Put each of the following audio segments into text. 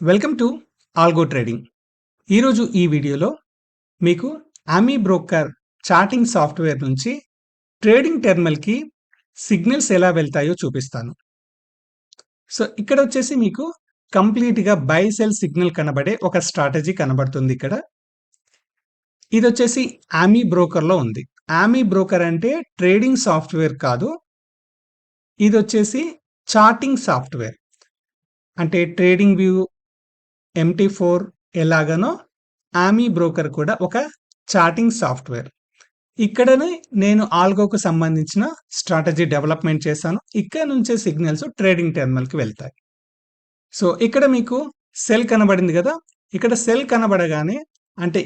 Welcome to algo trading. ఈరోజు ఈ వీడియోలో మీకు ఆమీ బ్రోకర్ చార్టింగ్ సాఫ్ట్‌వేర్ నుంచి ట్రేడింగ్ టెర్మినల్‌కి సిగ్నల్స్ ఎలా వెళ్తాయో చూపిస్తాను. సో, ఇక్కడొచ్చేసి మీకు కంప్లీట్‌గా బై, సెల్ సిగ్నల్ కనబడే ఒక స్ట్రాటజీ కనబడుతుంది ఇక్కడ. ఇదొచ్చేసి ఆమీ బ్రోకర్‌లో ఉంది. ఆమీ బ్రోకర్ అంటే ట్రేడింగ్ సాఫ్ట్‌వేర్ కాదు. ఇదొచ్చేసి చార్టింగ్ సాఫ్ట్‌వేర్. అంటే ట్రేడింగ్ వ్యూ, MT4 ఎలాగనో ఆమీ బ్రోకర్ కూడా ఒక చాటింగ్ సాఫ్ట్‌వేర్. ఇక్కడనే నేను ఆల్గోకు సంబంధించిన స్ట్రాటజీ డెవలప్‌మెంట్ చేశాను. ఇక్కడ నుంచే సిగ్నల్స్ ట్రేడింగ్ టెర్మినల్‌కి వెళ్తాయి. సో, ఇక్కడ మీకు సెల్ కనబడింది గదా! ఇక్కడ సెల్ కనబడగానే అంటే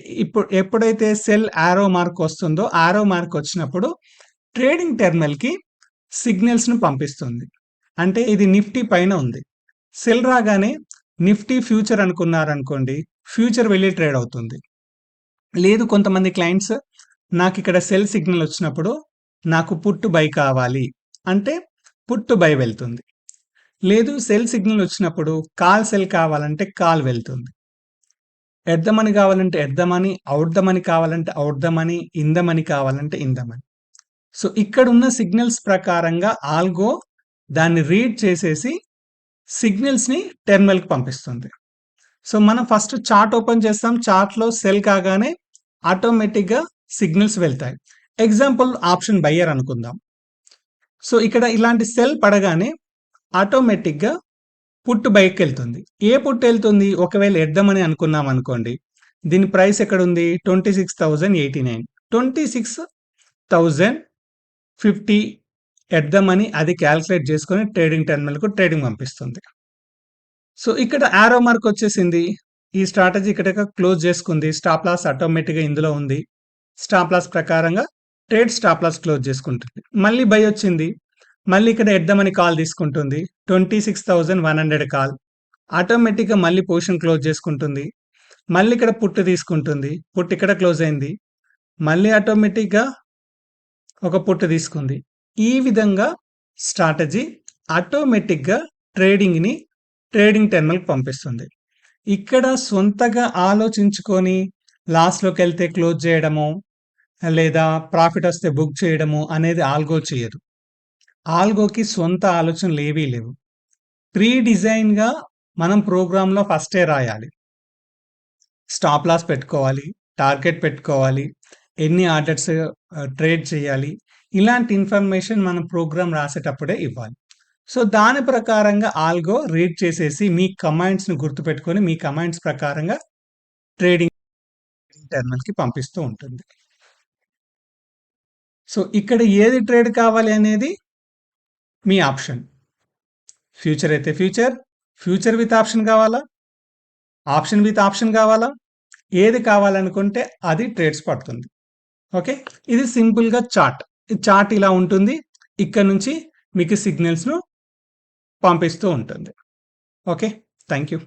ఎప్పుడైతే సెల్ యారో మార్క్ వస్తుందో, యారో మార్క్ వచ్చినప్పుడు ట్రేడింగ్ టెర్మినల్‌కి సిగ్నల్స్‌ని పంపిస్తుంది. అంటే ఇది నిఫ్టీ పైన ఉంది. సెల్ రాగానే నిఫ్టీ ఫ్యూచర్ అనుకున్నారనుకోండి, ఫ్యూచర్ వెళ్లి ట్రేడ్ అవుతుంది. లేదు కొంతమంది క్లయింట్స్ నాకిక్కడ సెల్ సిగ్నల్ వచ్చినప్పుడు నాకు పుట్ బై కావాలి అంటే పుట్ బై వెళ్తుంది. లేదు సెల్ సిగ్నల్ వచ్చినప్పుడు కాల్ సెల్ కావాలంటే కాల్ వెళ్తుంది. ఎట్ ద మనీ కావాలంటే at the money, out the money కావాలంటే out the money, in the money కావాలంటే ఇన్ ద మనీ. సో, ఇక్కడున్న సిగ్నల్స్ ప్రకారంగా ఆల్గో దాన్ని రీడ్ చేసేసి సిగ్నల్స్‌ని టెర్మినల్‌కి పంపిస్తుంది. సో, మనం ఫస్ట్ చార్ట్ ఓపెన్ చేస్తాం. చార్ట్‌లో సెల్ కాగానే ఆటోమేటిక్‌గా సిగ్నల్స్ వెళ్తాయి. ఎగ్జాంపుల్ ఆప్షన్ బయ్యర్ అనుకుందాం. సో, ఇక్కడ ఇలాంటి సెల్ పడగానే ఆటోమేటిక్‌గా పుట్ బైకెళ్తుంది. ఏ పుట్ ఎళ్తుంది? ఒకవేళ ఎద్దామని అనుకున్నామనుకోండి. దీని ప్రైస్ ఎక్కడుంది? 26,089. 26,050 ఎద్దామని అది కాలిక్యులేట్ చేసుకొని ట్రేడింగ్ టెర్మినల్‌కు ట్రేడింగ్ పంపిస్తుంది. సో, ఇక్కడ యారో మార్క్ వచ్చేసింది. ఈ స్ట్రాటజీ ఇక్కడ క్లోజ్ చేసుకుంది. స్టాప్ లాస్ ఆటోమేటిక్‌గా ఇందులో ఉంది. స్టాప్ లాస్ ప్రకారంగా ట్రేడ్ స్టాప్ లాస్ క్లోజ్ చేసుకుంటుంది. మళ్ళీ బై వచ్చింది. మళ్ళీ ఇక్కడ ఎద్దామని కాల్ తీసుకుంటుంది. 26,100 కాల్. ఆటోమేటిక్‌గా మళ్ళీ పొజిషన్ క్లోజ్ చేసుకుంటుంది. మళ్ళీ ఇక్కడ పుట్ తీసుకుంటుంది. పుట్ ఇక్కడ క్లోజ్ అయింది. మళ్ళీ ఆటోమేటిక్‌గా ఒక పుట్ తీసుకుంది. ఈ విధంగా స్ట్రాటజీ ఆటోమేటిక్‌గా ట్రేడింగ్ టెర్మినల్‌కి పంపిస్తుంది. ఇక్కడ సొంతగా ఆలోచించుకొని లాస్‌లోకెళ్తే క్లోజ్ చేయడమో, లేదా ప్రాఫిట్ వస్తే బుక్ చేయడమో అనేది ఆల్గో చేయదు. ఆల్గోకి సొంత ఆలోచనలేవీ లేవు. ప్రీ డిజైన్‌గా మనం ప్రోగ్రామ్‌లో ఫస్టే రాయాలి. స్టాప్ లాస్ పెట్టుకోవాలి, టార్గెట్ పెట్టుకోవాలి, ఎన్ని ఆర్డర్స్ ట్రేడ్ చేయాలి. ఇలాంటి ఇన్ఫర్మేషన్ మనం ప్రోగ్రామ్ రాసేటప్పుడే ఇవ్వాలి. సో, దాని ప్రకారంగా ఆల్గో రీడ్ చేసేసి మీ కమాండ్స్‌ని గుర్తుపెట్టుకొని మీ కమాండ్స్ ప్రకారంగా ట్రేడింగ్ టెర్మినల్‌కి పంపిస్తూ ఉంటుంది. సో, ఇక్కడ ఏది ట్రేడ్ కావాలి అనేది మీ ఆప్షన్. ఫ్యూచర్ అయితే ఫ్యూచర్, ఫ్యూచర్ విత్ ఆప్షన్ కావాలా? ఆప్షన్ విత్ ఆప్షన్ కావాలా? ఏది కావాలనుకుంటే అది ట్రేడ్స్ పడుతుంది. ఓకే. ఇది సింపుల్‌గా చార్ట్. ఈ చార్ట్ ఇలా ఉంటుంది. ఇక్కడ నుంచి మీకు సిగ్నల్స్‌ను పంపిస్తూ ఉంటుంది. ఓకే. Thank you.